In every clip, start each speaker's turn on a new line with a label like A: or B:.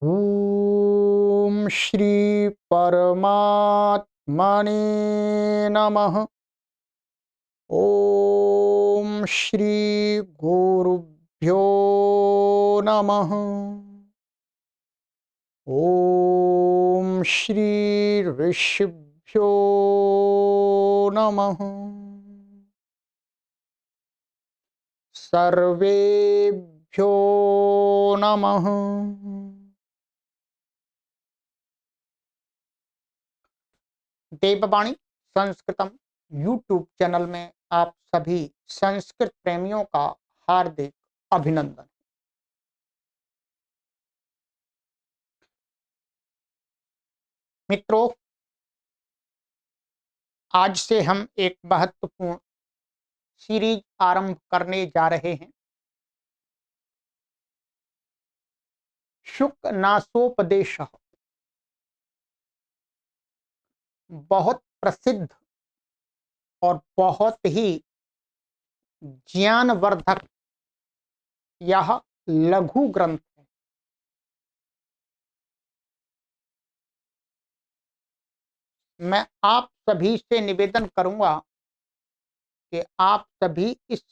A: ओम श्री परमात्मने नमः। ओम श्री गुरुभ्यो नमः। ओम श्री ऋषिभ्यो नमः। सर्वेभ्यो नमः। देववाणी संस्कृतम यूट्यूब चैनल में आप सभी संस्कृत प्रेमियों का हार्दिक अभिनंदन। मित्रों, आज से हम एक महत्वपूर्ण सीरीज आरंभ करने जा रहे हैं। शुक नासोपदेश, बहुत प्रसिद्ध और बहुत ही ज्ञानवर्धक यह लघु ग्रंथ है। मैं आप सभी से निवेदन करूंगा कि आप सभी इस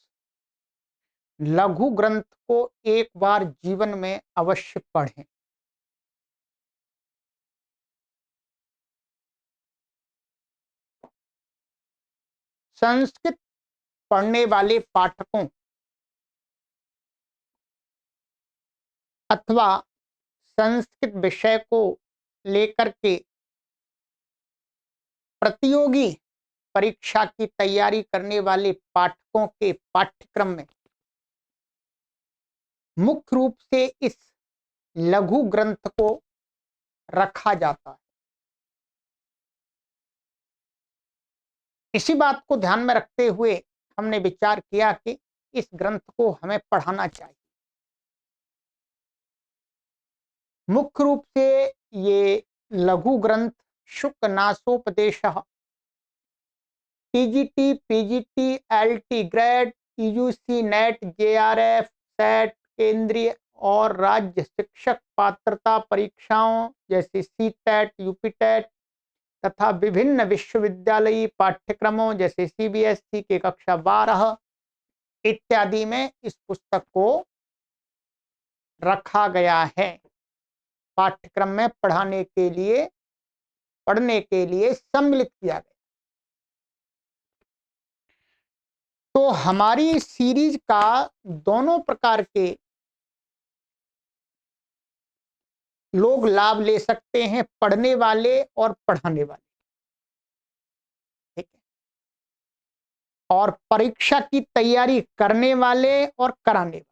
A: लघु ग्रंथ को एक बार जीवन में अवश्य पढ़ें। संस्कृत पढ़ने वाले पाठकों अथवा संस्कृत विषय को लेकर के प्रतियोगी परीक्षा की तैयारी करने वाले पाठकों के पाठ्यक्रम में मुख्य रूप से इस लघु ग्रंथ को रखा जाता है। इसी बात को ध्यान में रखते हुए हमने विचार किया कि इस ग्रंथ को हमें पढ़ाना चाहिए। मुख्य रूप से ये लघु ग्रंथ शुक नासोपदेश TGT, PGT, LT grade, UG, NET, JRF, SET, केंद्रीय और राज्य शिक्षक पात्रता परीक्षाओं जैसे सीटेट, यूपीटेट तथा विभिन्न विश्वविद्यालयी पाठ्यक्रमों जैसे सीबीएसई के कक्षा 12 इत्यादि में इस पुस्तक को रखा गया है। पाठ्यक्रम में पढ़ने के लिए सम्मिलित किया गया। तो हमारी सीरीज का दोनों प्रकार के लोग लाभ ले सकते हैं, पढ़ने वाले और पढ़ाने वाले। ठीक है। और परीक्षा की तैयारी करने वाले और कराने वाले।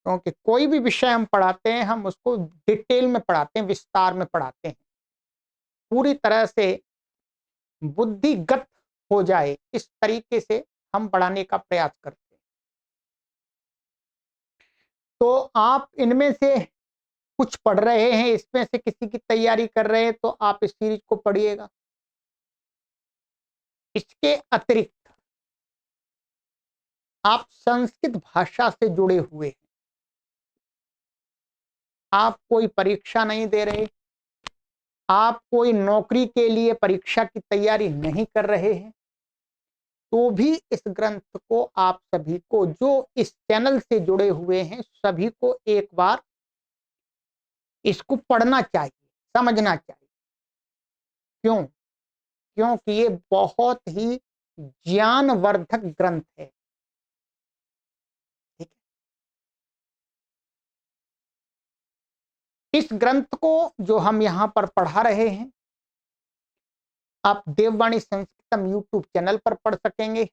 A: क्योंकि कोई भी विषय हम पढ़ाते हैं, हम उसको डिटेल में पढ़ाते हैं, विस्तार में पढ़ाते हैं, पूरी तरह से बुद्धिगत हो जाए इस तरीके से हम पढ़ाने का प्रयास करते हैं। तो आप इनमें से कुछ पढ़ रहे हैं, इसमें से किसी की तैयारी कर रहे हैं, तो आप इस सीरीज को पढ़िएगा। इसके अतिरिक्त आप संस्कृत भाषा से जुड़े हुए हैं, आप कोई परीक्षा नहीं दे रहे, आप कोई नौकरी के लिए परीक्षा की तैयारी नहीं कर रहे हैं, तो भी इस ग्रंथ को आप सभी को, जो इस चैनल से जुड़े हुए हैं, सभी को एक बार इसको पढ़ना चाहिए, समझना चाहिए। क्यों? क्योंकि ये बहुत ही ज्ञानवर्धक ग्रंथ है। ठीक है। इस ग्रंथ को जो हम यहाँ पर पढ़ा रहे हैं, आप देववाणी संस्कृतम यूट्यूब चैनल पर पढ़ सकेंगे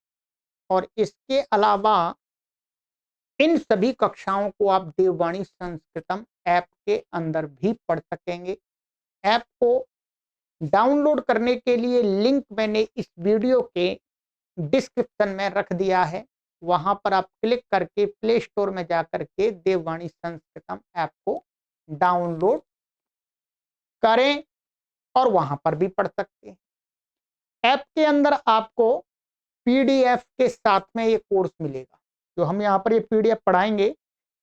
A: और इसके अलावा इन सभी कक्षाओं को आप देववाणी संस्कृतम ऐप के अंदर भी पढ़ सकेंगे। ऐप को डाउनलोड करने के लिए लिंक मैंने इस वीडियो के डिस्क्रिप्शन में रख दिया है। वहां पर आप क्लिक करके प्ले स्टोर में जाकर के देववाणी संस्कृतम ऐप को डाउनलोड करें और वहां पर भी पढ़ सकते हैं। ऐप के अंदर आपको पीडीएफ के साथ में ये कोर्स मिलेगा। जो हम यहाँ पर ये पीडीएफ पढ़ाएंगे,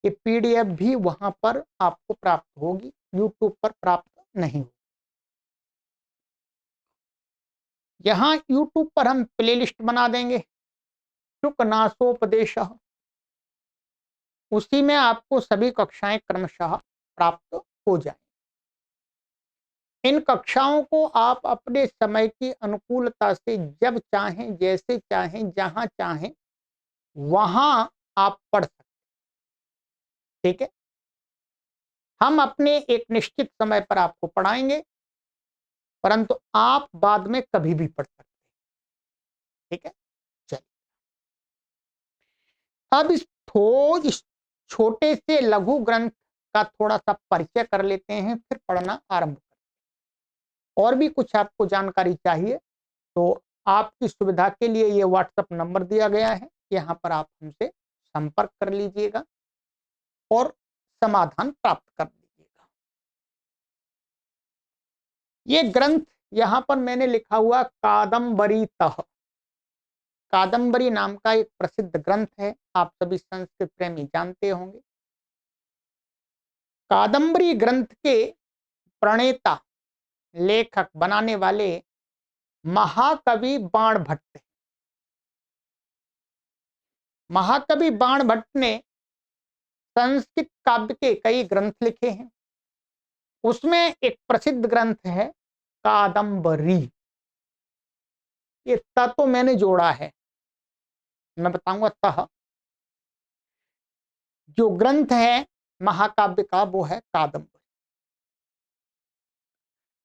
A: ये पीडीएफ भी वहां पर आपको प्राप्त होगी, यूट्यूब पर प्राप्त नहीं होगी। यहाँ यूट्यूब पर हम प्लेलिस्ट बना देंगे शुकनासोपदेश, उसी में आपको सभी कक्षाएं क्रमशः प्राप्त हो जाए। इन कक्षाओं को आप अपने समय की अनुकूलता से जब चाहें, जैसे चाहें, जहां चाहें वहां आप पढ़ सकते। ठीक है, हम अपने एक निश्चित समय पर आपको पढ़ाएंगे, परंतु आप बाद में कभी भी पढ़ सकते। ठीक है, चलिए अब इस छोटे से लघु ग्रंथ का थोड़ा सा परिचय कर लेते हैं, फिर पढ़ना आरंभ करें। और भी कुछ आपको जानकारी चाहिए तो आपकी सुविधा के लिए ये व्हाट्सएप नंबर दिया गया है, यहाँ पर आप हमसे संपर्क कर लीजिएगा और समाधान प्राप्त कर लीजिएगा। ये ग्रंथ यहाँ पर मैंने लिखा हुआ कादम्बरीतः, कादम्बरी नाम का एक प्रसिद्ध ग्रंथ है, आप सभी संस्कृत प्रेमी जानते होंगे। कादम्बरी ग्रंथ के प्रणेता, लेखक, बनाने वाले महाकवि बाणभट्ट। महाकवि बाणभट्ट ने संस्कृत काव्य के कई ग्रंथ लिखे हैं, उसमें एक प्रसिद्ध ग्रंथ है कादम्बरी। ये त तो मैंने जोड़ा है, मैं बताऊंगा तह। जो ग्रंथ है महाकाव्य का वो है कादम्बरी।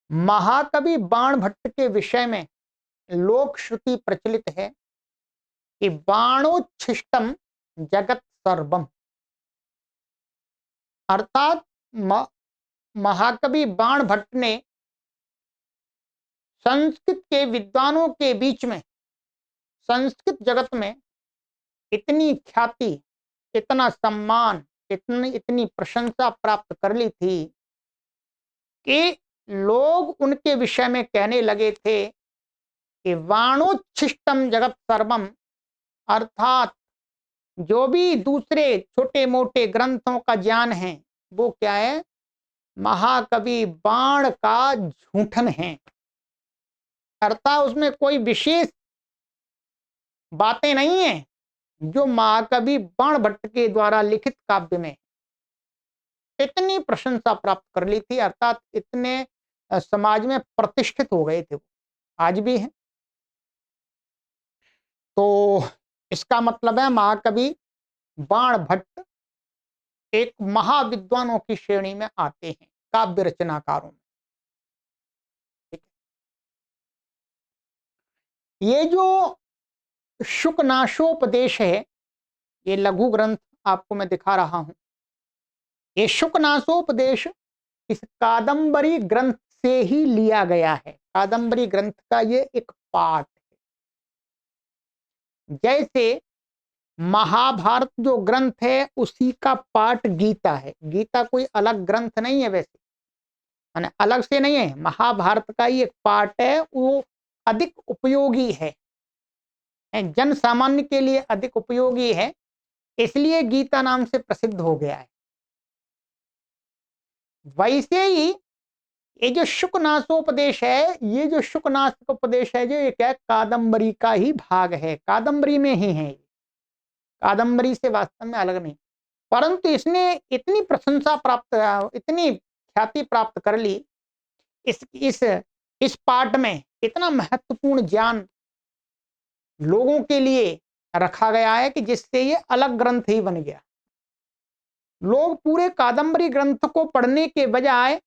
A: महाकवि बाणभट्ट के विषय में लोक श्रुति प्रचलित है कि बाणोच्छिष्टम जगत सर्वम, अर्थात महाकवि बाणभट्ट ने संस्कृत के विद्वानों के बीच में, संस्कृत जगत में इतनी ख्याति, इतना सम्मान, इतनी इतनी प्रशंसा प्राप्त कर ली थी कि लोग उनके विषय में कहने लगे थे कि वाणोच्छिष्टम जगत सर्वम, अर्थात जो भी दूसरे छोटे मोटे ग्रंथों का ज्ञान है वो क्या है, महाकवि बाण का झूठन है। अर्थात उसमें कोई विशेष बातें नहीं है जो महाकवि बाणभट्ट के द्वारा लिखित काव्य में इतनी प्रशंसा प्राप्त कर ली थी, अर्थात इतने समाज में प्रतिष्ठित हो गए थे, वो आज भी हैं। तो इसका मतलब है महाकवि बाणभट्ट एक महाविद्वानों की श्रेणी में आते हैं, काव्य रचनाकारों में। ये जो शुकनाशोपदेश है, ये लघु ग्रंथ आपको मैं दिखा रहा हूं, ये शुकनाशोपदेश इस कादम्बरी ग्रंथ से ही लिया गया है। कादम्बरी ग्रंथ का ये एक पाठ है। जैसे महाभारत जो ग्रंथ है उसी का पाठ गीता है। गीता कोई अलग ग्रंथ नहीं है, वैसे माने अलग से नहीं है, महाभारत का ही एक पाठ है, वो अधिक उपयोगी है, जन सामान्य के लिए अधिक उपयोगी है, इसलिए गीता नाम से प्रसिद्ध हो गया है। वैसे ही ये जो शुकनासोपदेश है, ये जो शुकनासोपदेश है जो ये क्या, कादम्बरी का ही भाग है, कादम्बरी में ही है, कादम्बरी से वास्तव में अलग नहीं। परंतु इसने इतनी प्रशंसा प्राप्त, इतनी ख्याति प्राप्त कर ली, इस पाठ में इतना महत्वपूर्ण ज्ञान लोगों के लिए रखा गया है कि जिससे ये अलग ग्रंथ ही बन गया। लोग पूरे कादम्बरी ग्रंथ को पढ़ने के बजाय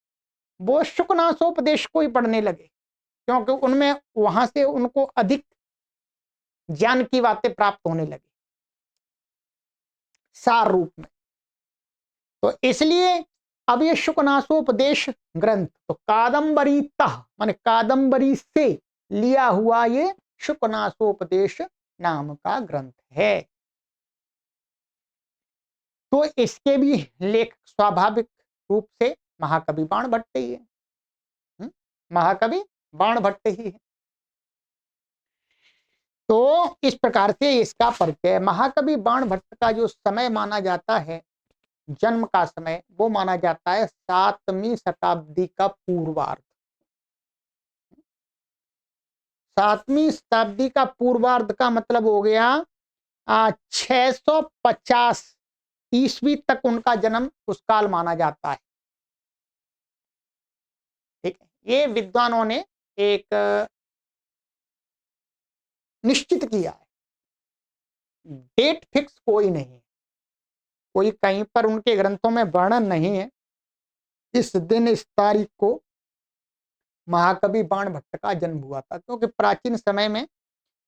A: वो शुकनासोपदेश को ही पढ़ने लगे, क्योंकि उनमें वहां से उनको अधिक ज्ञान की बातें प्राप्त होने लगी सार रूप में। तो इसलिए अब ये शुकनासोपदेश ग्रंथ तो कादम्बरीतः माने कादम्बरी से लिया हुआ ये शुकनासोपदेश नाम का ग्रंथ है। तो इसके भी लेखक स्वाभाविक रूप से महाकवि बाणभट्ट ही है, महाकवि बाणभट्ट ही है। तो इस प्रकार से इसका परिचय, महाकवि बाणभट्ट का जो समय माना जाता है जन्म का समय वो माना जाता है 7वीं शताब्दी का पूर्वार्ध। 7वीं शताब्दी का पूर्वार्ध का मतलब हो गया 650 ईस्वी तक उनका जन्म उस काल माना जाता है। ठीक है, ये विद्वानों ने एक निश्चित किया है। डेट फिक्स कोई नहीं, कोई कहीं पर उनके ग्रंथों में वर्णन नहीं है इस दिन इस तारीख को महाकवि बाणभट्ट का जन्म हुआ था, क्योंकि प्राचीन समय में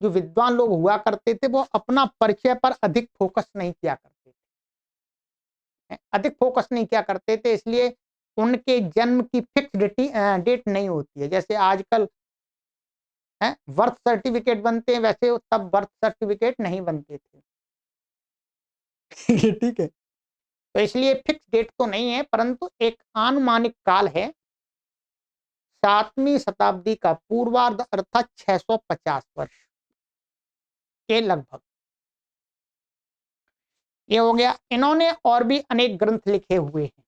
A: जो विद्वान लोग हुआ करते थे वो अपना परिचय पर अधिक फोकस नहीं किया करते थे, अधिक फोकस नहीं किया करते थे, इसलिए उनके जन्म की फिक्स डेट नहीं होती है। जैसे आजकल है बर्थ सर्टिफिकेट बनते हैं, वैसे तब बर्थ सर्टिफिकेट नहीं बनते थे। ठीक है, तो इसलिए फिक्स डेट तो नहीं है, परंतु एक अनुमानिक काल है 7वीं शताब्दी का पूर्वार्ध अर्थात 650 वर्ष के लगभग। ये हो गया। इन्होंने और भी अनेक ग्रंथ लिखे हुए हैं।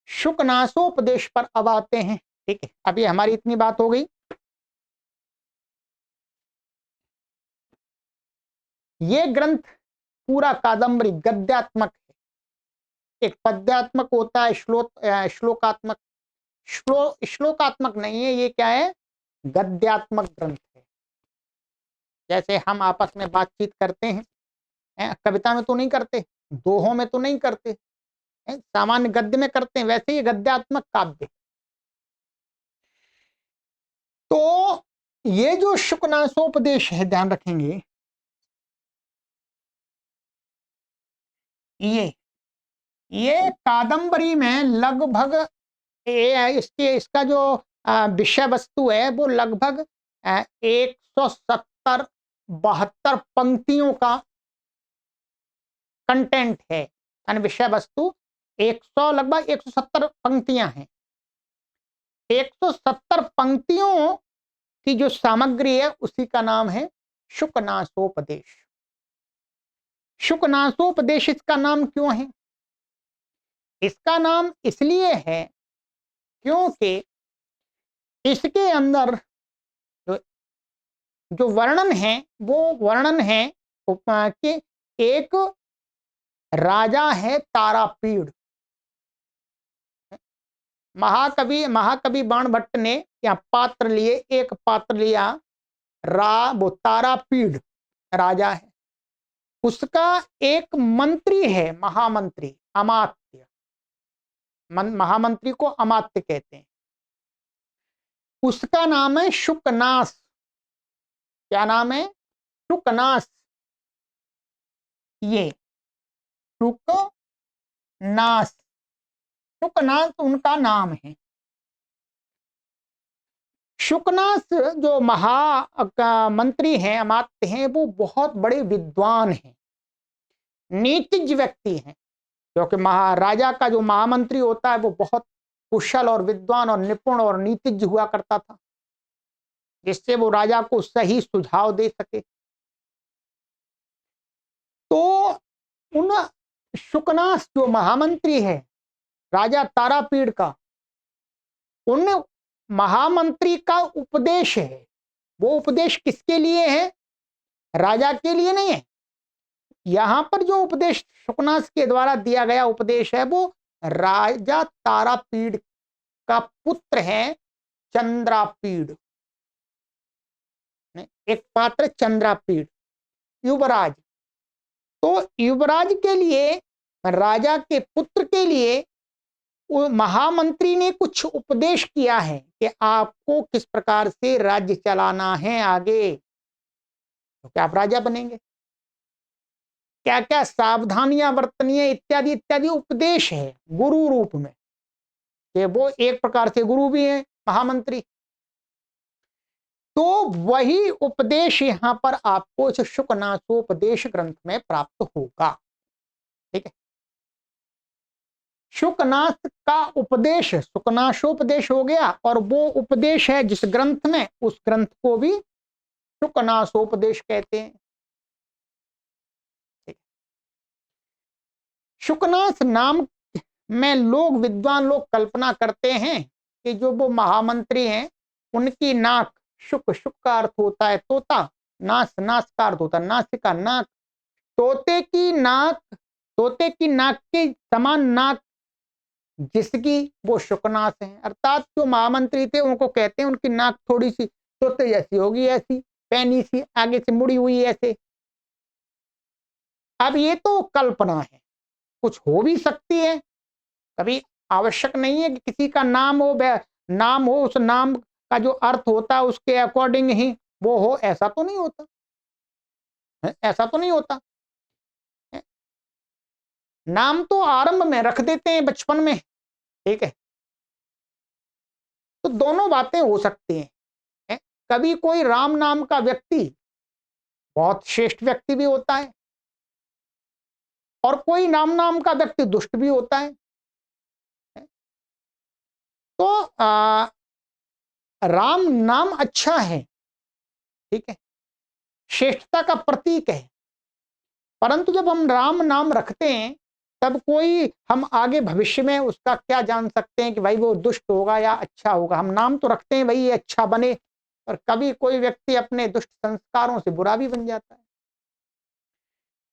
A: शुकनासोपदेश पर अब आते हैं। ठीक है, अभी हमारी इतनी बात हो गई। ये ग्रंथ पूरा कादम्बरी गद्यात्मक है। एक पद्यात्मक होता है, श्लोकात्मक। श्लोकात्मक नहीं है, ये क्या है, गद्यात्मक ग्रंथ है। जैसे हम आपस में बातचीत करते हैं, कविता में तो नहीं करते, दोहों में तो नहीं करते, सामान्य गद्य में करते हैं, वैसे ही गद्यात्मक काव्य। तो ये जो शुकनासोपदेश है, ध्यान रखेंगे, ये कादंबरी में लगभग इसका जो विषय वस्तु है वो लगभग 170-72 पंक्तियों का कंटेंट है। यानी विषय वस्तु लगभग 170 पंक्तियां हैं। 170 पंक्तियों की जो सामग्री है उसी का नाम है शुकनासोपदेश। शुकनासोपदेश इसका नाम क्यों है? इसका नाम इसलिए है क्योंकि इसके अंदर जो, जो वर्णन है वो वर्णन है कि एक राजा है तारापीड़। महाकवि बाणभट्ट ने यहाँ पात्र लिए, एक पात्र लिया, वो तारापीड़ राजा है, उसका एक मंत्री है, महामंत्री, अमात्य। महामंत्री को अमात्य कहते हैं। उसका नाम है शुकनास। क्या नाम है? शुकनास। ये शुकनास, शुकनास उनका नाम है। शुकनास जो मंत्री हैं, अमात्य हैं, वो बहुत बड़े विद्वान हैं, नीतिज्ञ व्यक्ति हैं। क्योंकि महाराजा का जो महामंत्री होता है वो बहुत कुशल और विद्वान और निपुण और नीतिज्ञ हुआ करता था, जिससे वो राजा को सही सुझाव दे सके। तो उन शुकनास जो महामंत्री है राजा तारापीड़ का, उन महामंत्री का उपदेश है, वो उपदेश किसके लिए है? राजा के लिए नहीं है। यहां पर जो उपदेश शुकनास के द्वारा दिया गया उपदेश है वो राजा तारापीड़ का पुत्र है चंद्रापीड़। एक पात्र चंद्रापीड़, युवराज। तो युवराज के लिए, राजा के पुत्र के लिए महामंत्री ने कुछ उपदेश किया है कि आपको किस प्रकार से राज्य चलाना है आगे, तो क्या आप राजा बनेंगे, क्या क्या सावधानियां बरतनी है, इत्यादि इत्यादि उपदेश है गुरु रूप में, कि वो एक प्रकार से गुरु भी है महामंत्री। तो वही उपदेश यहां पर आपको इस शुकनासोपदेश ग्रंथ में प्राप्त होगा। ठीक है, शुकनास का उपदेश शुकनासोपदेश हो गया, और वो उपदेश है जिस ग्रंथ में, उस ग्रंथ को भी शुकनासोपदेश कहते हैं। शुकनाथ नाम में लोग, विद्वान लोग कल्पना करते हैं कि जो वो महामंत्री हैं उनकी नाक, शुक, शुक का अर्थ होता है तोता, नास, नास का अर्थ होता है नासिका, नाक, तोते की नाक, तोते की नाक के समान नाक जिसकी, वो शुकनाथ है। अर्थात जो महामंत्री थे उनको कहते हैं उनकी नाक थोड़ी सी तोते जैसी होगी, ऐसी पैनी सी आगे से मुड़ी हुई ऐसे। अब ये तो कल्पना है, कुछ हो भी सकती है, कभी आवश्यक नहीं है कि किसी का नाम हो, नाम हो, उस नाम का जो अर्थ होता है उसके अकॉर्डिंग ही वो हो, ऐसा तो नहीं होता है, ऐसा तो नहीं होता। नाम तो आरंभ में रख देते हैं बचपन में, ठीक है, तो दोनों बातें हो सकती हैं। कभी कोई राम नाम का व्यक्ति बहुत श्रेष्ठ व्यक्ति भी होता है और कोई नाम नाम का व्यक्ति दुष्ट भी होता है। तो राम नाम अच्छा है, ठीक है, श्रेष्ठता का प्रतीक है, परंतु जब हम राम नाम रखते हैं तब कोई, हम आगे भविष्य में उसका क्या जान सकते हैं कि भाई वो दुष्ट होगा या अच्छा होगा। हम नाम तो रखते हैं भाई ये अच्छा बने, और कभी कोई व्यक्ति अपने दुष्ट संस्कारों से बुरा भी बन जाता है।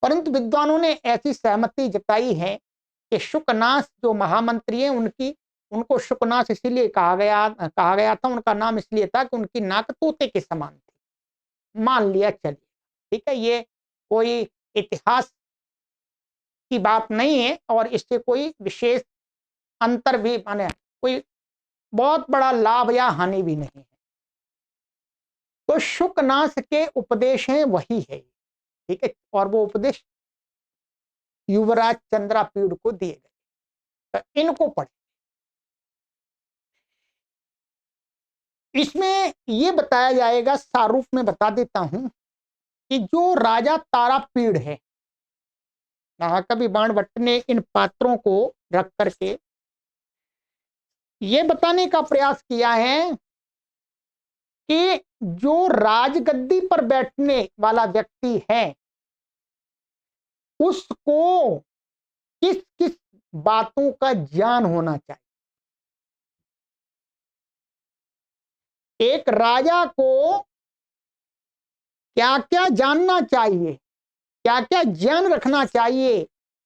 A: परंतु विद्वानों ने ऐसी सहमति जताई है कि शुकनाथ जो महामंत्री हैं उनकी, उनको शुकनाथ इसीलिए कहा गया था, उनका नाम इसलिए था कि उनकी नाक तोते के समान थी। मान लिया, चलिए ठीक है, ये कोई इतिहास की बात नहीं है और इससे कोई विशेष अंतर भी, माने कोई बहुत बड़ा लाभ या हानि भी नहीं है। तो शुकनाथ के उपदेश हैं वही है, ठीक है, और वो उपदेश युवराज चंद्रापीड़ को दिए गए, तो इनको पढ़े। इसमें यह बताया जाएगा, सारूप में बता देता हूं कि जो राजा तारापीड़ है, महाकवि बाणभट्ट ने इन पात्रों को रख करके यह बताने का प्रयास किया है कि जो राजगद्दी पर बैठने वाला व्यक्ति है उसको किस किस बातों का ज्ञान होना चाहिए। एक राजा को क्या क्या जानना चाहिए, क्या क्या ज्ञान रखना चाहिए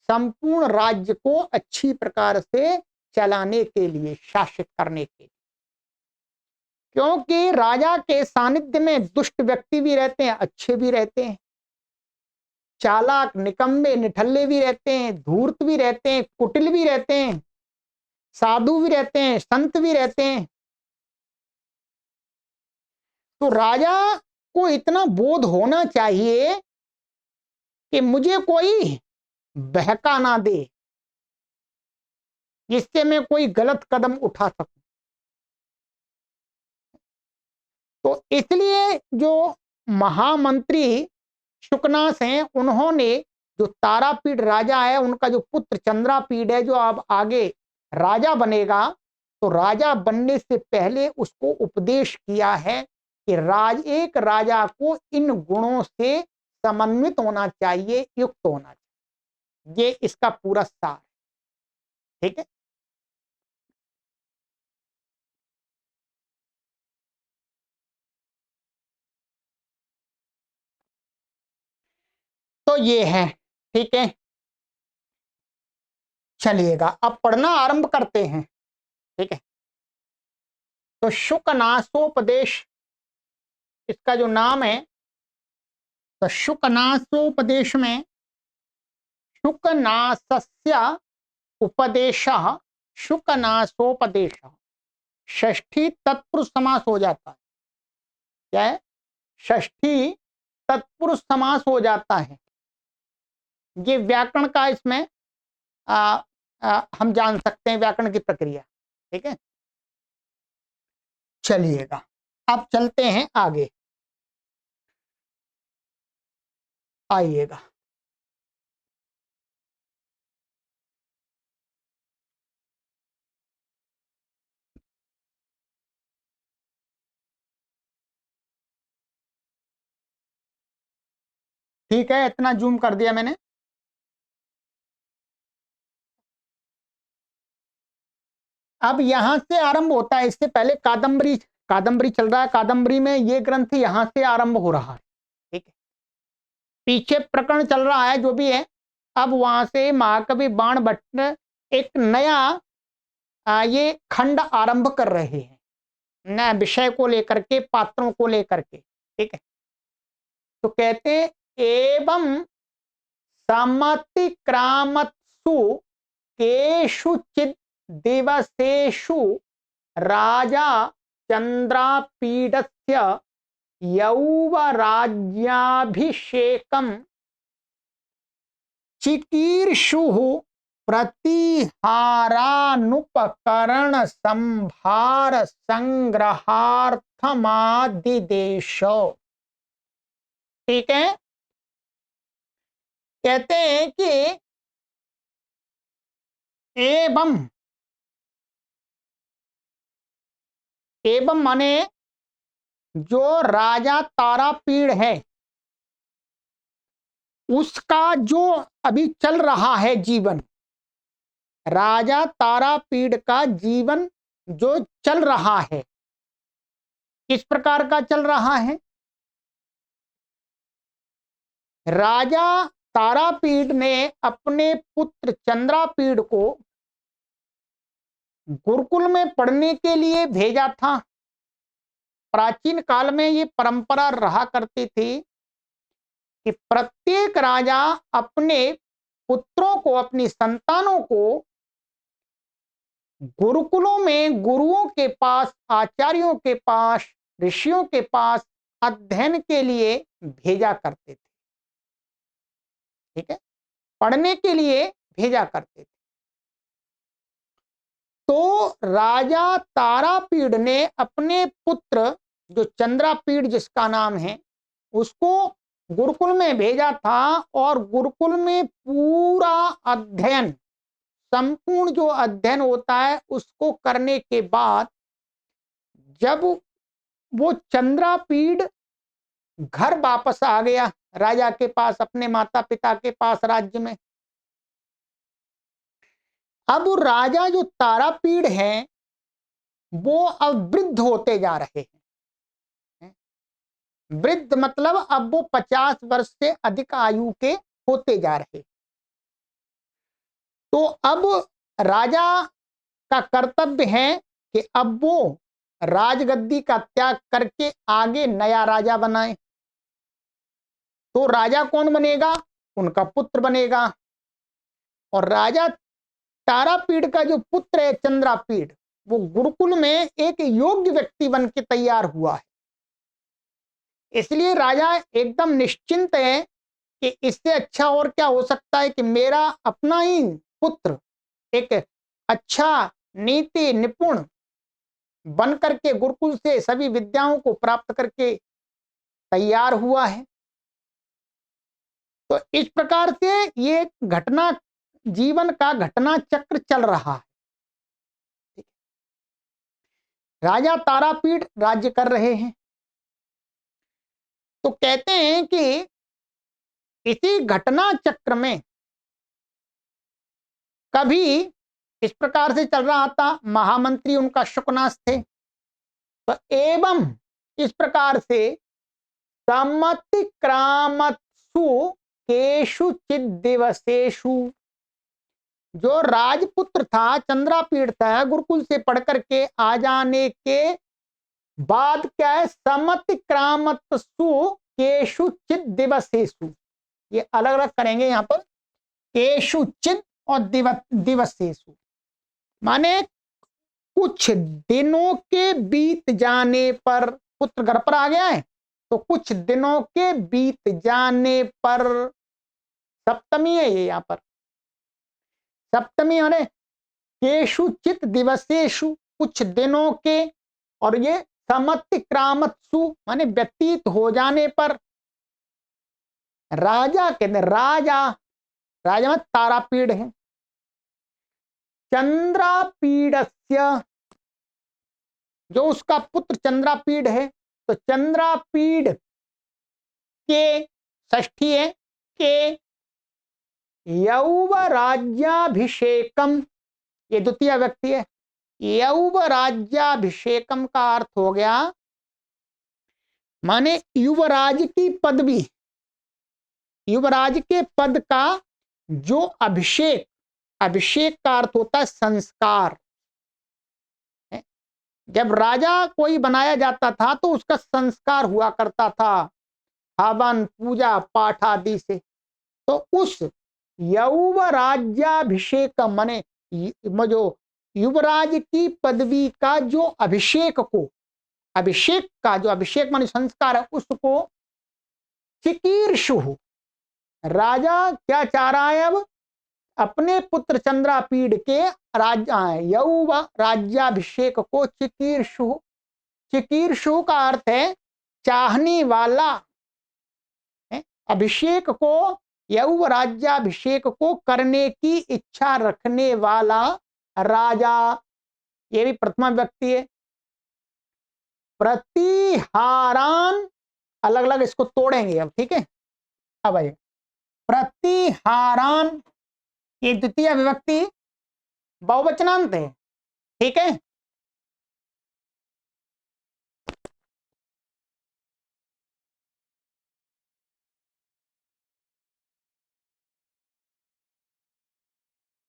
A: संपूर्ण राज्य को अच्छी प्रकार से चलाने के लिए, शासित करने के लिए। क्योंकि राजा के सानिध्य में दुष्ट व्यक्ति भी रहते हैं, अच्छे भी रहते हैं, चालाक, निकम्मे, निठल्ले भी रहते हैं, धूर्त भी रहते हैं, कुटिल भी रहते हैं, साधु भी रहते हैं, संत भी रहते हैं। तो राजा को इतना बोध होना चाहिए कि मुझे कोई बहका ना दे जिससे मैं कोई गलत कदम उठा सकूं। तो इसलिए जो महामंत्री शुकनाथ हैं उन्होंने, जो तारापीड़ राजा है उनका जो पुत्र चंद्रापीड़ है जो अब आगे राजा बनेगा, तो राजा बनने से पहले उसको उपदेश किया है कि एक राजा को इन गुणों से समन्वित होना चाहिए, युक्त होना चाहिए। ये इसका पूरा सार, ठीक है। तो ये है, ठीक है, चलिएगा अब पढ़ना आरंभ करते हैं, ठीक है। तो शुकनासोपदेश इसका जो नाम है, तो शुकनासोपदेश में शुकनासस्य उपदेश, शुकनासोपदेश षष्ठी तत्पुरुष समास हो जाता है। क्या है? षष्ठी तत्पुरुष समास हो जाता है। ये व्याकरण का इसमें हम जान सकते हैं व्याकरण की प्रक्रिया, ठीक है। चलिएगा अब चलते हैं आगे, आइएगा। ठीक है, इतना जूम कर दिया मैंने। अब यहां से आरंभ होता है, इससे पहले कादम्बरी कादम्बरी चल रहा है, कादम्बरी में ये ग्रंथ यहां से आरंभ हो रहा है। ठीक है, पीछे प्रकरण चल रहा है जो भी है। अब वहां से महाकवि बाण भट्ट एक नया ये खंड आरंभ कर रहे हैं, नया विषय को लेकर के, पात्रों को लेकर के। ठीक है, तो कहते हैं एवं समतिक्रामत्सु केषुचित् दिवसेषु राजा चंद्रापीडस्य यौवराज्याभिषेकं चिकीर्षुः प्रतिहारानुपकरण संभार संग्रहार्थमादिदेश। ठीक है, कहते हैं कि एवं, एवं माने जो राजा तारापीड़ है उसका जो अभी चल रहा है जीवन, राजा तारापीड़ का जीवन जो चल रहा है, किस प्रकार का चल रहा है? राजा तारापीड़ ने अपने पुत्र चंद्रापीड़ को गुरुकुल में पढ़ने के लिए भेजा था। प्राचीन काल में ये परंपरा रहा करती थी कि प्रत्येक राजा अपने पुत्रों को, अपनी संतानों को गुरुकुलों में गुरुओं के पास, आचार्यों के पास, ऋषियों के पास अध्ययन के लिए भेजा करते थे। ठीक है, पढ़ने के लिए भेजा करते थे। तो राजा तारापीड़ ने अपने पुत्र जो चंद्रापीड़ जिसका नाम है उसको गुरुकुल में भेजा था, और गुरुकुल में पूरा अध्ययन, संपूर्ण जो अध्ययन होता है उसको करने के बाद जब वो चंद्रापीड़ घर वापस आ गया राजा के पास, अपने माता पिता के पास राज्य में, अब राजा जो तारापीड़ हैं वो अब वृद्ध होते जा रहे हैं। वृद्ध मतलब अब वो 50 वर्ष से अधिक आयु के होते जा रहे। तो अब राजा का कर्तव्य है कि अब वो राजगद्दी का त्याग करके आगे नया राजा बनाए। तो राजा कौन बनेगा? उनका पुत्र बनेगा। और राजा तारापीड़ का जो पुत्र है चंद्रापीड़, वो गुरुकुल में एक योग्य व्यक्ति बन के तैयार हुआ है। इसलिए राजा एकदम निश्चिंत है कि इससे अच्छा और क्या हो सकता है कि मेरा अपना ही पुत्र एक अच्छा नीति निपुण बन करके गुरुकुल से सभी विद्याओं को प्राप्त करके तैयार हुआ है। तो इस प्रकार से ये घटना, जीवन का घटना चक्र चल रहा है। राजा तारापीड़ राज्य कर रहे हैं। तो कहते हैं कि इसी घटना चक्र में कभी इस प्रकार से चल रहा था, महामंत्री उनका शुकनाथ थे। तो एवं इस प्रकार से समतिक्रामत्सु केषुचित् दिवसेषु, जो राजपुत्र था चंद्रापीड़ था, गुरुकुल से पढ़ करके आ जाने के बाद क्या है, समतिक्रामत्सु केषुचित् दिवसेषु, ये अलग अलग करेंगे यहाँ पर, केषुचित् और दिवसेषु माने कुछ दिनों के बीत जाने पर, पुत्र घर पर आ गया है तो कुछ दिनों के बीत जाने पर, सप्तमी है ये यहाँ पर, सप्तमी माने केषुचित् दिवसेषु, कुछ दिनों के, और ये समतिक्रामत्सु माने व्यतीत हो जाने पर। राजा कहते राजा, राजा में तारापीड़ है। चंद्रापीडस्य, जो उसका पुत्र चंद्रापीड़ है, तो चंद्रापीड़ के षष्ठी है के यौवराज्याभिषेकम, ये द्वितीय व्यक्ति है। यौवराज्याभिषेकम का अर्थ हो गया माने युवराज की पदवी, युवराज के पद का जो अभिषेक, अभिषेक का अर्थ होता है संस्कार। जब राजा कोई बनाया जाता था तो उसका संस्कार हुआ करता था हवन पूजा पाठ आदि से। तो उस यौवराज्याभिषेक माने जो युवराज की पदवी का जो अभिषेक को, अभिषेक का जो अभिषेक माने संस्कार है उसको चिकीर्षु, राजा क्या चाह रहा है अब अपने पुत्र चंद्रापीड के यौव राज्याभिषेक को चिकीर्षु, चिकीर्षु का अर्थ है चाहने वाला, अभिषेक को यौव राज्याभिषेक को करने की इच्छा रखने वाला राजा, ये भी प्रथमा व्यक्ति है। प्रतिहारान अलग अलग इसको तोड़ेंगे अब, ठीक है। अब आइए प्रतिहारान, ये द्वितीय विभक्ति बहुवचनांत है, ठीक है।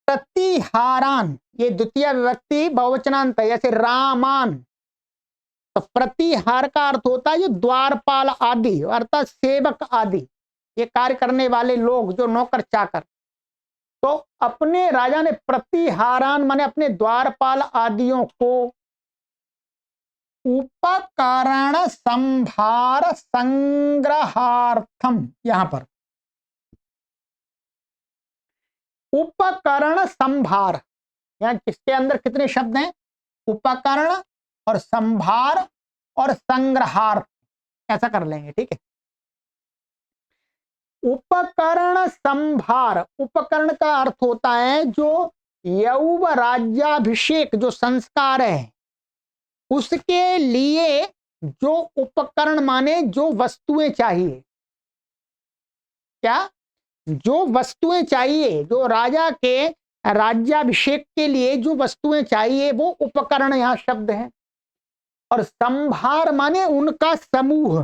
A: प्रतिहारान ये द्वितीय विभक्ति बहुवचनांत है, जैसे रामान। तो प्रतिहार का अर्थ होता है जो द्वारपाल आदि अर्थात सेवक आदि, ये कार्य करने वाले लोग जो नौकर चाकर। तो अपने राजा ने प्रतिहारान माने अपने द्वारपाल आदियों को उपकरण संभार संग्रहार्थम, यहां पर उपकरण संभार, यहां किसके अंदर कितने शब्द हैं, उपकरण और संभार और संग्रहार्थ, ऐसा कर लेंगे, ठीक है। उपकरण संभार, उपकरण का अर्थ होता है जो यौव राज्याभिषेक जो संस्कार है उसके लिए जो उपकरण माने जो वस्तुएं चाहिए, क्या जो वस्तुएं चाहिए, जो राजा के राज्याभिषेक के लिए जो वस्तुएं चाहिए वो उपकरण यहां शब्द है। और संभार माने उनका समूह,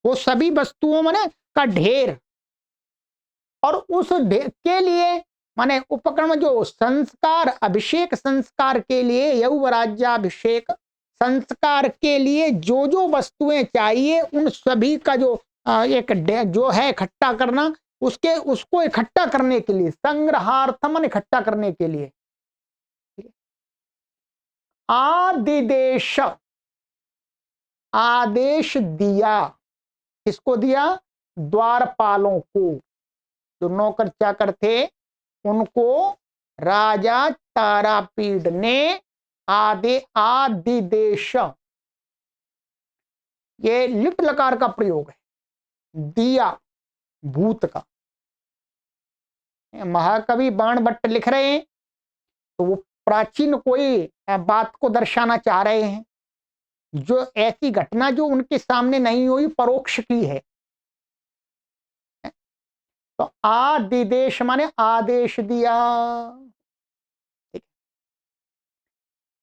A: वो सभी वस्तुओं माने का ढेर, और उस ढेर के लिए माने उपकरण जो संस्कार, अभिषेक संस्कार के लिए यौव राज्याभिषेक संस्कार के लिए जो जो वस्तुएं चाहिए उन सभी का जो एक जो है इकट्ठा करना, उसके उसको इकट्ठा करने के लिए संग्रहार्थम इकट्ठा करने के लिए। आदिदेश, आदेश दिया, किसको दिया, द्वारपालों को, जो नौकर चाकर थे उनको राजा तारापीड ने आदिदेश, ये लिट लकार का प्रयोग है, दिया भूत का। महाकवि बाणभट्ट लिख रहे हैं तो वो प्राचीन कोई बात को दर्शाना चाह रहे हैं, जो ऐसी घटना जो उनके सामने नहीं हुई परोक्ष की है। तो आदिदेश माने आदेश दिया।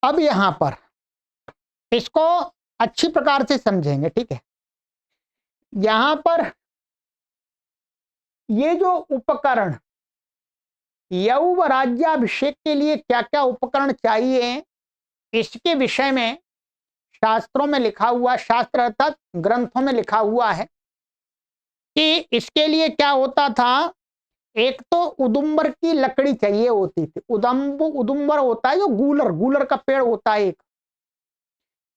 A: अब यहां पर इसको अच्छी प्रकार से समझेंगे, ठीक है। यहां पर ये जो उपकरण यौव राज्याभिषेक के लिए क्या क्या उपकरण चाहिए इसके विषय में शास्त्रों में लिखा हुआ, शास्त्र अर्थात ग्रंथों में लिखा हुआ है कि इसके लिए क्या होता था, एक तो उदुम्बर की लकड़ी चाहिए होती थी। उदुम्बर होता है जो गूलर, गूलर का पेड़ होता है एक,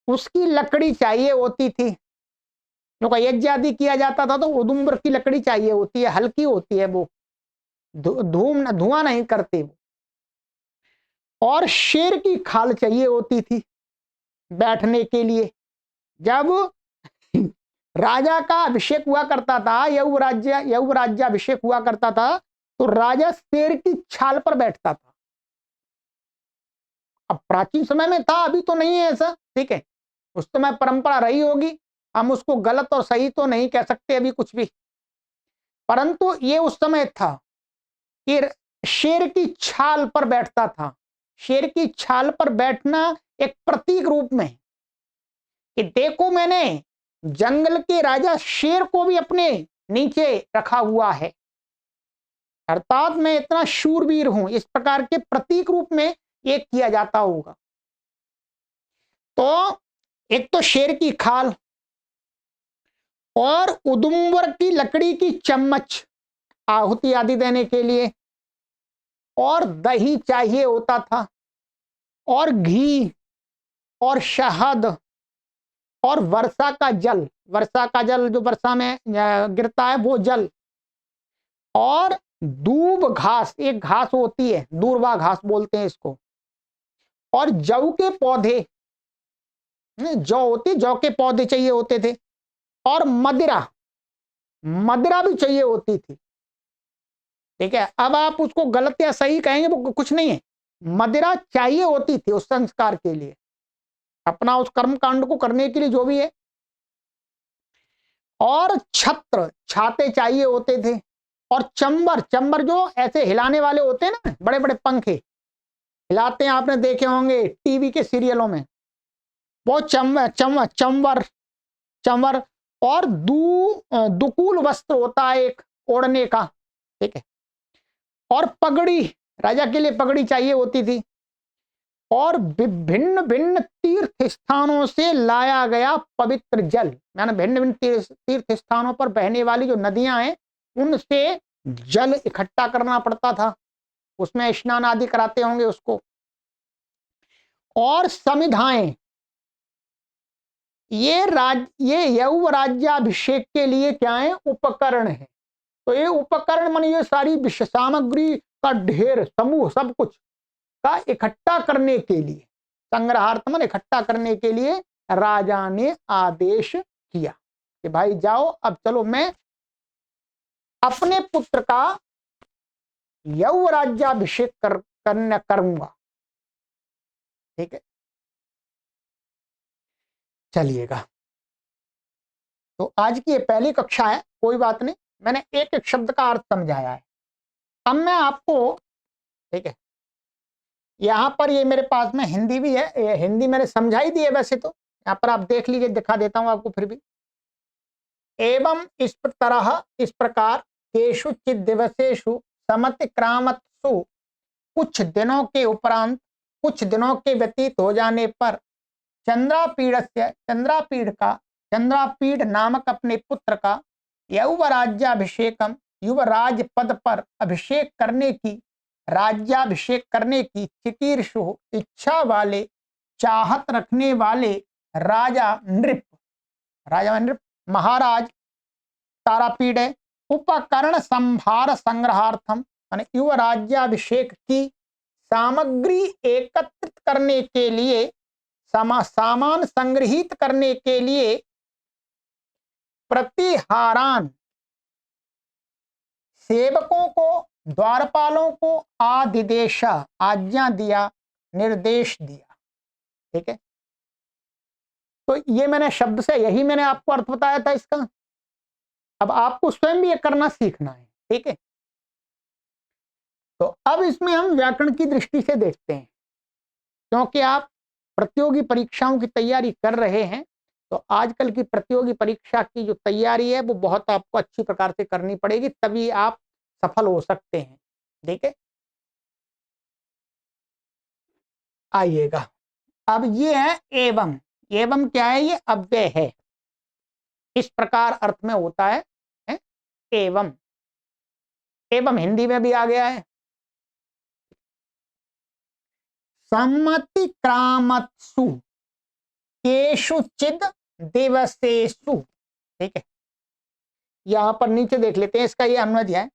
A: उसकी लकड़ी चाहिए होती थी। जो यज्ञ आदि किया जाता था तो उदुम्बर की लकड़ी चाहिए होती है, हल्की होती है वो, धुआं नहीं करते वो। और शेर की खाल चाहिए होती थी बैठने के लिए। जब राजा का अभिषेक हुआ करता था, यौव राज्याभिषेक हुआ करता था तो राजा शेर की छाल पर बैठता था। अब प्राचीन समय में था, अभी तो नहीं है ऐसा, ठीक है। उस समय परंपरा रही होगी, हम उसको गलत और सही तो नहीं कह सकते अभी कुछ भी, परंतु ये उस समय था कि शेर की छाल पर बैठता था। शेर की छाल पर बैठना एक प्रतीक रूप में कि देखो मैंने जंगल के राजा शेर को भी अपने नीचे रखा हुआ है, अर्थात मैं इतना शूरवीर हूं, इस प्रकार के प्रतीक रूप में ये किया जाता होगा। तो एक तो शेर की खाल और उदुम्बर की लकड़ी की चम्मच आहुति आदि देने के लिए, और दही चाहिए होता था, और घी, और शहद, और वर्षा का जल, वर्षा का जल जो वर्षा में गिरता है वो जल, और दूब घास, एक घास होती है दूर्वा घास बोलते हैं इसको, और जौ के पौधे, जौ होती, जौ के पौधे चाहिए होते थे, और मदिरा, मदिरा भी चाहिए होती थी। ठीक है, अब आप उसको गलत या सही कहेंगे वो कुछ नहीं है, मदिरा चाहिए होती थी उस संस्कार के लिए, अपना उस कर्म कांड को करने के लिए जो भी है, और छत्र, छाते चाहिए होते थे, और चंबर, चंबर जो ऐसे हिलाने वाले होते हैं ना, बड़े बड़े पंखे हिलाते हैं, आपने देखे होंगे टीवी के सीरियलों में, वो चंवर, चंवर, और दुकूल वस्त्र होता है एक ओढ़ने का, ठीक है, और पगड़ी, राजा के लिए पगड़ी चाहिए होती थी, और भिन्न भिन्न तीर्थ स्थानों से लाया गया पवित्र जल, मैंने भिन्न भिन्न तीर्थ स्थानों पर बहने वाली जो नदियां हैं उनसे जल इकट्ठा करना पड़ता था, उसमें स्नान आदि कराते होंगे उसको, और समिधाएं, ये यौव राज्याभिषेक के लिए क्या है, उपकरण है। तो ये उपकरण मान ये सारी विषय सामग्री का ढेर समूह सब कुछ का इकट्ठा करने के लिए, संग्रहार्थ मन इकट्ठा करने के लिए राजा ने आदेश किया कि भाई जाओ, अब चलो मैं अपने पुत्र का यौव राज्याभिषेक करूंगा। ठीक है, चलिएगा। तो आज की ये पहली कक्षा है, कोई बात नहीं, मैंने एक एक शब्द का अर्थ समझाया है। अब मैं आपको, ठीक है, यहां पर ये मेरे पास में हिंदी भी है, ये हिंदी मैंने समझाई दी है वैसे तो, यहां पर आप देख लीजिए, दिखा देता हूं आपको फिर भी। एवं इस तरह, इस प्रकार, केषुचित दिवसेषु समतिक्रामत्सु, कुछ दिनों के उपरांत, कुछ दिनों के व्यतीत हो जाने पर, चंद्रापीड़स्य, चंद्रापीड़ नामक अपने पुत्र का यौवराज्याभिषेकम, युवराज पद पर अभिषेक करने की, राज्याभिषेक करने की चिकीर्षु, इच्छा वाले, चाहत रखने वाले राजा नृप, राजा नृप महाराज तारापीड़ है, उपकरण संभार संग्रहार्थम, यानी युवराज्याभिषेक की सामग्री एकत्रित करने के लिए, सामान संग्रहित करने के लिए, प्रतिहारान, सेवकों को, द्वारपालों को आदिदेश, आज्ञा दिया, निर्देश दिया। ठीक है, तो ये मैंने शब्द से यही मैंने आपको अर्थ बताया था इसका। अब आपको स्वयं भी ये करना सीखना है। ठीक है, तो अब इसमें हम व्याकरण की दृष्टि से देखते हैं, क्योंकि आप प्रतियोगी परीक्षाओं की तैयारी कर रहे हैं, तो आजकल की प्रतियोगी परीक्षा की जो तैयारी है वो बहुत आपको अच्छी प्रकार से करनी पड़ेगी, तभी आप सफल हो सकते हैं। ठीक है, आइएगा। अब ये है एवं, एवं क्या है, ये अव्यय है, इस प्रकार अर्थ में होता है एवं, एवं हिंदी में भी आ गया है। सम्मतिक्रामत्सु केषुचिद दिवसेषु, ठीक है, यहां पर नीचे देख लेते हैं, इसका ये अन्वय दिया है,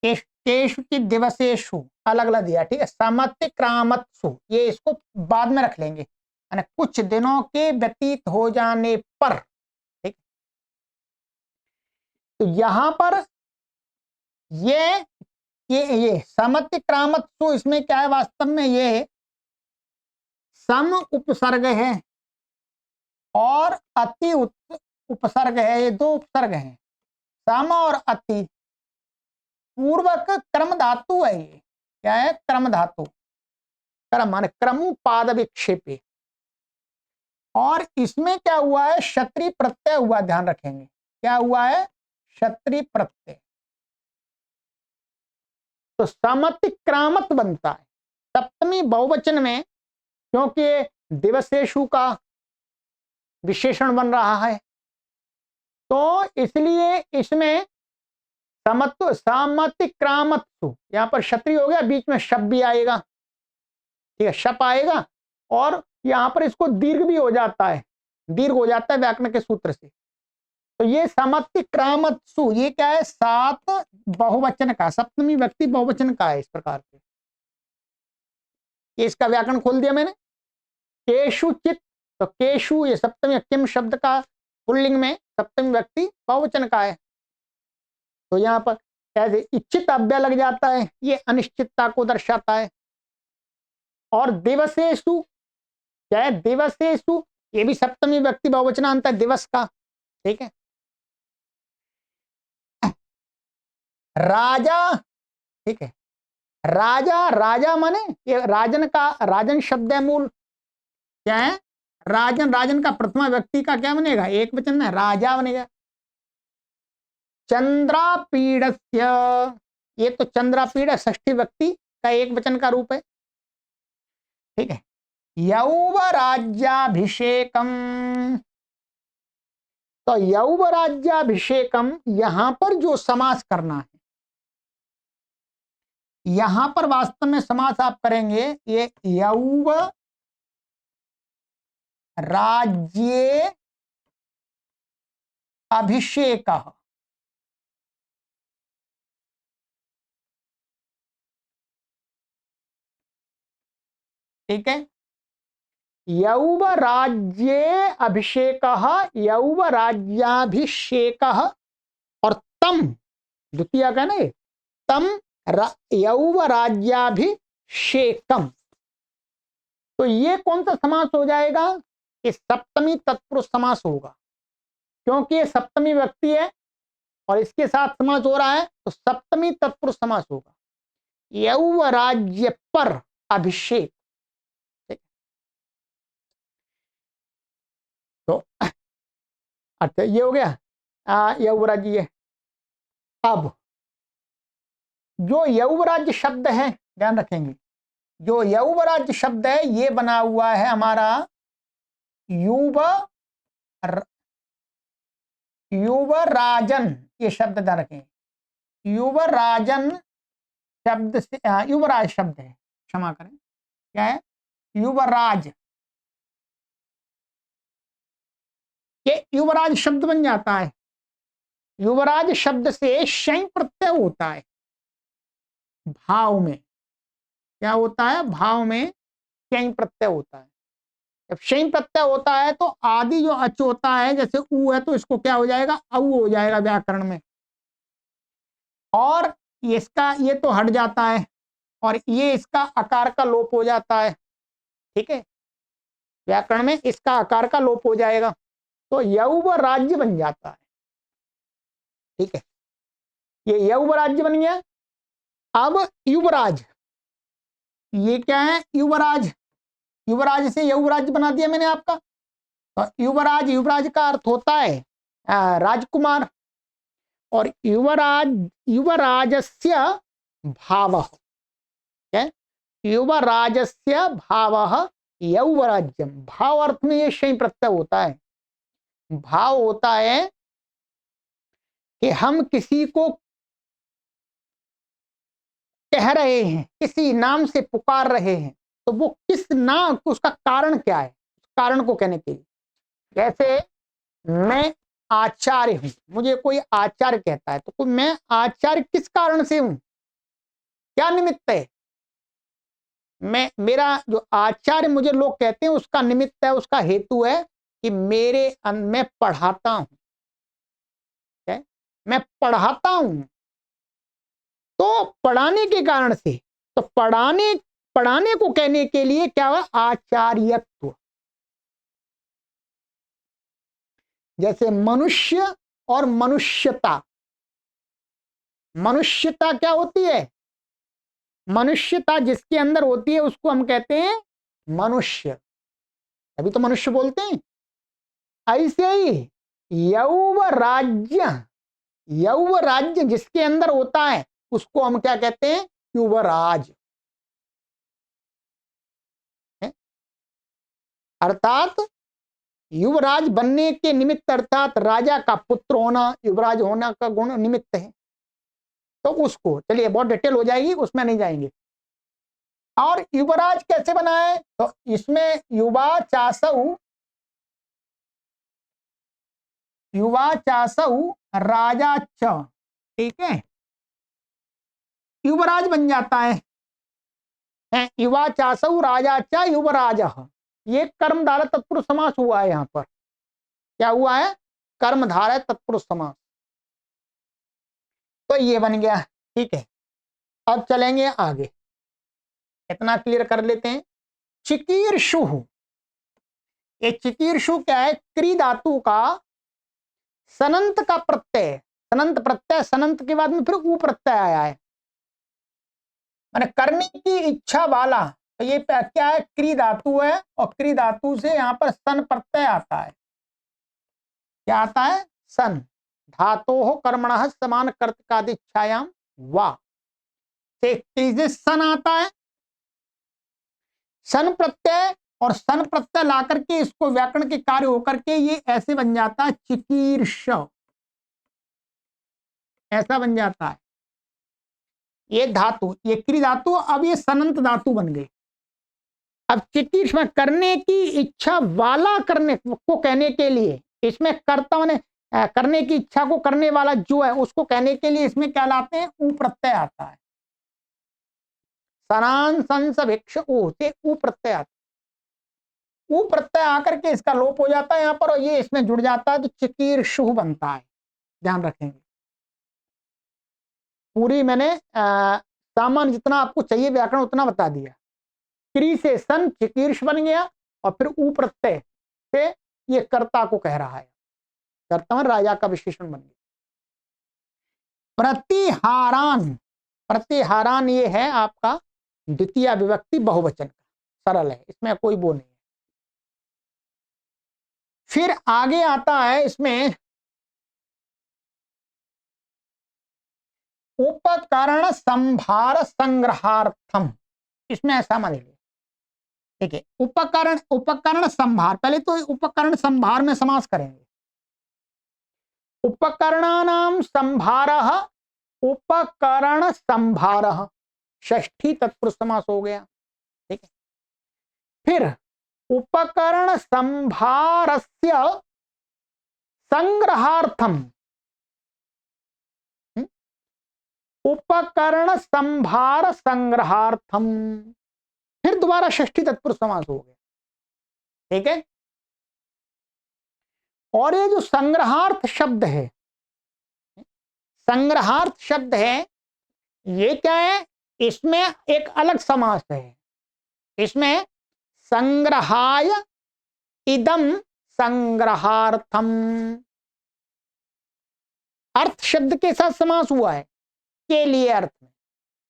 A: केषुचिद दिवसेषु अलग अलग दिया। ठीक है, सम्मतिक्रामत्सु, ये इसको बाद में रख लेंगे, यानी कुछ दिनों के व्यतीत हो जाने पर। ठीक, तो यहां पर ये समतिक्रामत्सु, इसमें क्या है वास्तव में, ये सम उपसर्ग है और अति उपसर्ग है, ये दो उपसर्ग हैं, सम और अति, पूर्वक कर्म धातु है, ये क्या है, कर्म धातु। क्रम माने क्रमुपाद विक्षेपे। और इसमें क्या हुआ है, क्षत्रिय प्रत्यय हुआ, ध्यान रखेंगे क्या हुआ है, क्षत्रिय प्रत्यय। तो समतिक्रामत बनता है सप्तमी बहुवचन में, क्योंकि दिवसेषु का विशेषण बन रहा है, तो इसलिए इसमें समत्व समतिक्रामत्सु, यहां पर क्षत्रिय हो गया, बीच में शब भी आएगा, ठीक है, शप आएगा, और यहां पर इसको दीर्घ भी हो जाता है, दीर्घ हो जाता है व्याकरण के सूत्र से। तो ये समतिक्रामत्सु, ये क्या है, सात बहुवचन का, सप्तमी व्यक्ति बहुवचन का है इस प्रकार से। ये इसका व्याकरण खोल दिया मैंने। केशु चित, तो केशु ये सप्तमी किम शब्द का पुल्लिंग में सप्तमी व्यक्ति बहुवचन का है। तो यहाँ पर ऐसे इच्छित अव्यय लग जाता है, ये अनिश्चितता को दर्शाता है। और दिवसेषु क्या है, दिवसेषु ये भी सप्तमी व्यक्ति बहुवचनांत है दिवस का, ठीक है। राजा, ठीक है, राजा, राजा माने ये राजन का, राजन शब्द है मूल, क्या है, राजन, राजन का प्रथमा व्यक्ति का क्या बनेगा, एक वचन में राजा बनेगा। चंद्रापीडस्य, ये तो चंद्रापीड षष्ठी व्यक्ति का एक वचन का रूप है, ठीक है। यौवराज्याभिषेकम, तो यौवराज्याभिषेकम, यहां पर जो समास करना है, यहां पर वास्तव में समास आप करेंगे, ये यौव राज्ये अभिषेक, ठीक है। यौवराज्ये अभिषेक, यौवराज्याभिषेक, और तम द्वितीय का ना, तम यौवराज्याभिषेकम, तो ये कौन सा समास हो जाएगा, ये सप्तमी तत्पुरुष समास होगा, क्योंकि ये सप्तमी व्यक्ति है और इसके साथ समास हो रहा है, तो सप्तमी तत्पुरुष समास होगा। यौवराज्य पर अभिषेक, तो अच्छा ये हो गया यौवराज्य। अब जो यौवराज्य शब्द है, ध्यान रखेंगे, जो यौवराज्य शब्द है ये बना हुआ है हमारा युवराजन, ये शब्द ध्यान रखें, युवराजन शब्द से, युवराज शब्द है, क्षमा करें, क्या है, युवराज, ये युवराज शब्द बन जाता है। युवराज शब्द से शय प्रत्यय होता है भाव में, क्या होता है, भाव में शय प्रत्यय होता है। जब शय प्रत्यय होता है तो आदि जो अच होता है, जैसे ऊ है तो इसको क्या हो जाएगा, औ हो जाएगा व्याकरण में, और इसका ये तो हट जाता है, और ये इसका आकार का लोप हो जाता है, ठीक है, व्याकरण में इसका आकार का लोप हो जाएगा, तो यौव राज्य बन जाता है, ठीक है, ये यौव राज्य बन गया। अब युवराज, ये क्या है, युवराज, युवराज से यौवराज्य बना दिया मैंने आपका। तो युवराज, युवराज का अर्थ होता है राजकुमार, और युवराज, युवराजस्य भाव, क्या, युवराजस्य भाव यौवराज्यम, भाव अर्थ में ये शय प्रत्यय होता है। भाव होता है कि हम किसी को कह रहे हैं, किसी नाम से पुकार रहे हैं, तो वो किस नाम, उसका कारण क्या है, कारण को कहने के लिए, जैसे मैं आचार्य हूं, मुझे कोई आचार्य कहता है, तो मैं आचार्य किस कारण से हूं, क्या निमित्त है, मैं, मेरा जो आचार्य मुझे लोग कहते हैं उसका निमित्त है, उसका हेतु है कि मैं पढ़ाता हूं, मैं पढ़ाता हूं, तो पढ़ाने के कारण से, तो पढ़ाने, पढ़ाने को कहने के लिए क्या हुआ, आचार्यत्व। जैसे मनुष्य और मनुष्यता, मनुष्यता क्या होती है, मनुष्यता जिसके अंदर होती है उसको हम कहते हैं मनुष्य, अभी तो मनुष्य बोलते हैं। ऐसे ही यौवराज्य जिसके अंदर होता है उसको हम क्या कहते हैं? युवराज। अर्थात युवराज बनने के निमित्त, अर्थात राजा का पुत्र होना, युवराज होना का गुण निमित्त है। तो उसको चलिए बहुत डिटेल हो जाएगी, उसमें नहीं जाएंगे। और युवराज कैसे बना है? तो इसमें युवा चासऊ राजा च, ठीक है, युवराज बन जाता है। युवा चासऊ राजा च युवराज, ये कर्मधारय तत्पुरुष समास हुआ है। यहां पर क्या हुआ है? कर्मधारय तत्पुरुष समास। तो ये बन गया, ठीक है। अब चलेंगे आगे, इतना क्लियर कर लेते हैं। चिकीर्षु, ये चिकीर्षु क्या है? क्री धातु का सनंत का प्रत्यय, सनंत प्रत्यय, सनंत के बाद में फिर ऊ प्रत्यय आया है, माने करने की इच्छा वाला। तो ये क्या है? क्री धातु है, और क्री धातु से यहाँ पर सन प्रत्यय आता है। क्या आता है? सन। धातो हो कर्मणः समान कर्तकादिच्छायाम वा, से सन आता है। सन प्रत्यय, और सन प्रत्यय ला करके इसको व्याकरण के कार्य होकर के ये ऐसे बन जाता है चिकीर्ष, ऐसा बन जाता है। ये धातु, ये क्री धातु, अब ये सनंत धातु बन गई। अब चिकीर्ष में करने की इच्छा वाला, करने को कहने के लिए इसमें कर्ता ने करने की इच्छा को करने वाला जो है उसको कहने के लिए इसमें क्या लाते हैं? ऊ प्रत्यय आता है। सनान संस भिक्ष ऊ से ऊ प्रत्यय आता है। ऊ प्रत्यय आकर के इसका लोप हो जाता है यहाँ पर, और ये इसमें जुड़ जाता है, तो चिकीर्षु बनता है। ध्यान रखेंगे, पूरी मैंने सामान्य जितना आपको चाहिए व्याकरण उतना बता दिया। क्री से सन चिकीर्ष बन गया, और फिर ऊ प्रत्यय से ये कर्ता को कह रहा है, कर्ता राजा का विशेषण बन गया। प्रतिहारान, प्रतिहारान ये है आपका द्वितीय विभक्ति बहुवचन का, सरल है, इसमें कोई वो नहीं है। फिर आगे आता है इसमें उपकरण संभार संग्रहार्थम, इसमें ऐसा मान लीजिए, ठीक है। उपकरण, उपकरण संभार, पहले तो उपकरण संभार में समास करेंगे। उपकरणानाम संभारः, उपकरण संभारः, षष्ठी तत्पुरुष समास हो गया, ठीक है। फिर उपकरण संभारस्य संग्रहार्थम, उपकरण संभार संग्रहार्थम, फिर दोबारा षष्ठी तत्पुरुष समास हो गया, ठीक है। और ये जो संग्रहार्थ शब्द है, संग्रहार्थ शब्द है, ये क्या है? इसमें एक अलग समास है। इसमें संग्रहाय इदम संग्रहार्थम, अर्थ शब्द के साथ समास हुआ है, के लिए अर्थ में।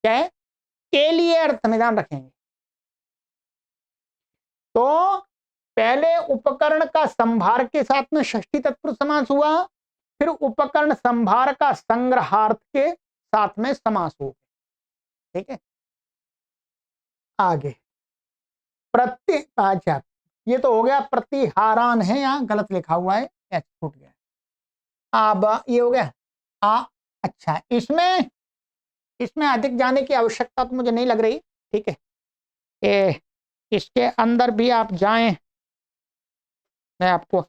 A: क्या है? के लिए अर्थ में, ध्यान रखेंगे। तो पहले उपकरण का संभार के साथ में षष्ठी तत्पुरुष समास हुआ, फिर उपकरण संभार का संग्रहार्थ के साथ में समास हो, ठीक है। आगे अच्छा, ये तो हो गया प्रतिहारान है, यहाँ गलत लिखा हुआ है, एच छूट गया। अब ये हो गया अच्छा, इसमें इसमें अधिक जाने की आवश्यकता तो मुझे नहीं लग रही, ठीक है। इसके अंदर भी आप जाएं, मैं आपको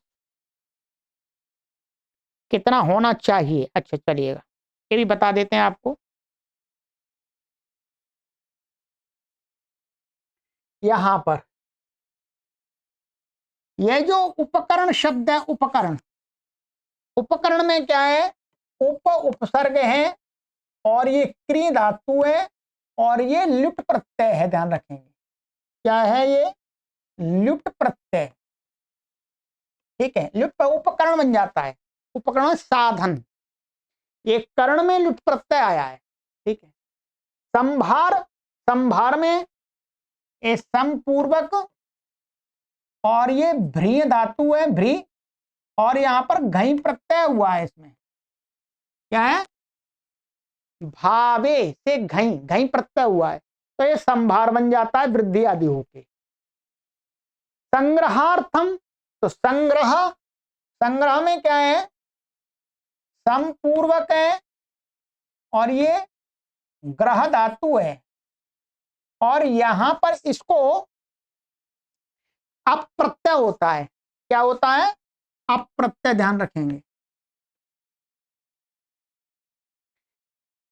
A: कितना होना चाहिए, अच्छा चलिएगा ये भी बता देते हैं आपको। यहां पर ये जो उपकरण शब्द है, उपकरण, उपकरण में क्या है? उपसर्ग है, और ये क्री धातु है, और ये लुट प्रत्यय है, ध्यान रखेंगे। क्या है ये? लुट प्रत्यय, ठीक है। लुट उपकरण बन जाता है, उपकरण साधन, ये कर्ण में लुट प्रत्यय आया है, ठीक है। संभार संभार में ये समपूर्वक और ये भ्रीय धातु है, भ्री, और यहां पर घई प्रत्यय हुआ है। इसमें क्या है? भावे से घई, घई प्रत्यय हुआ है, तो ये संभार बन जाता है वृद्धि आदि होके। संग्रहार्थम, तो संग्रह, संग्रह में क्या है? समपूर्वक है और ये ग्रह धातु है, और यहां पर इसको अप्रत्यय होता है। क्या होता है? अप्रत्यय, ध्यान रखेंगे।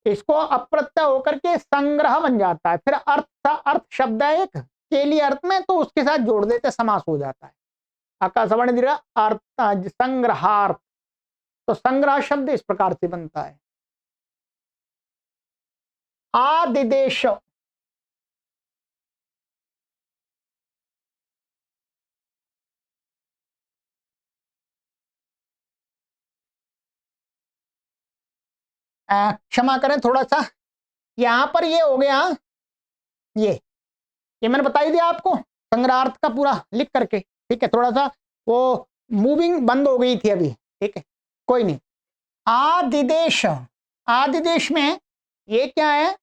A: इसको अप्रत्यय होकर के संग्रह बन जाता है। फिर अर्थ, अर्थ शब्द है एक के लिए अर्थ में, तो उसके साथ जोड़ देते, समास हो जाता है। आकाशवाणी दीर्घ अर्थ, संग्रहार्थ, तो संग्रह शब्द इस प्रकार से बनता है। आदिदेश, क्षमा करें थोड़ा सा, यहां पर ये हो गया, ये मैंने बता ही दिया आपको संग्रहार्थ का पूरा लिख करके, ठीक है। थोड़ा सा वो मूविंग बंद हो गई थी अभी, ठीक है, कोई नहीं। आदिदेश, आदिदेश में ये क्या है?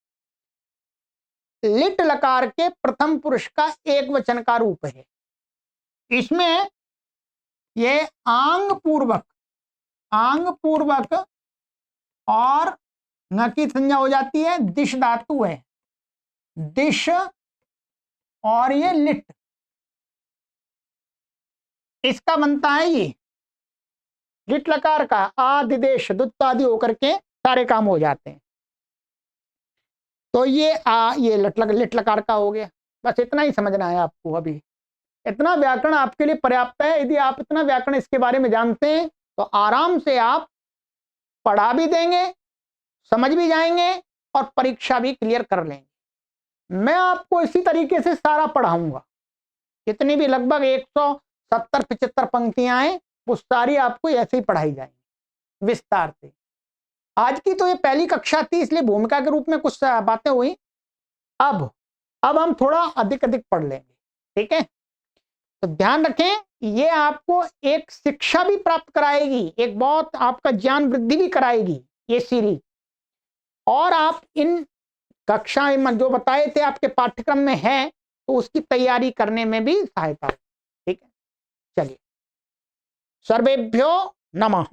A: लिट लकार के प्रथम पुरुष का एक वचन का रूप है। इसमें ये आंग पूर्वक, आंग पूर्वक और न की संज्ञा हो जाती है, दिश धातु है, दिश, और ये लिट, इसका बनता है ये लिट लकार का आदिदेश, दुत्त आदि होकर के सारे काम हो जाते हैं। तो ये ये लिट लकार का हो गया। बस इतना ही समझना है आपको। अभी इतना व्याकरण आपके लिए पर्याप्त है। यदि आप इतना व्याकरण इसके बारे में जानते हैं तो आराम से आप पढ़ा भी देंगे, समझ भी जाएंगे और परीक्षा भी क्लियर कर लेंगे। मैं आपको इसी तरीके से सारा पढ़ाऊंगा, जितनी भी लगभग 170-75 पंक्तियां हैं वो सारी आपको ऐसे ही पढ़ाई जाएंगी विस्तार से। आज की तो ये पहली कक्षा थी, इसलिए भूमिका के रूप में कुछ बातें हुई। अब हम थोड़ा अधिक पढ़ लेंगे, ठीक है। तो ध्यान रखें, ये आपको एक शिक्षा भी प्राप्त कराएगी, एक बहुत आपका ज्ञान वृद्धि भी कराएगी ये सीरीज, और आप इन कक्षाएं जो बताए थे आपके पाठ्यक्रम में है, तो उसकी तैयारी करने में भी सहायता, ठीक है। चलिए, सर्वेभ्यो नमः।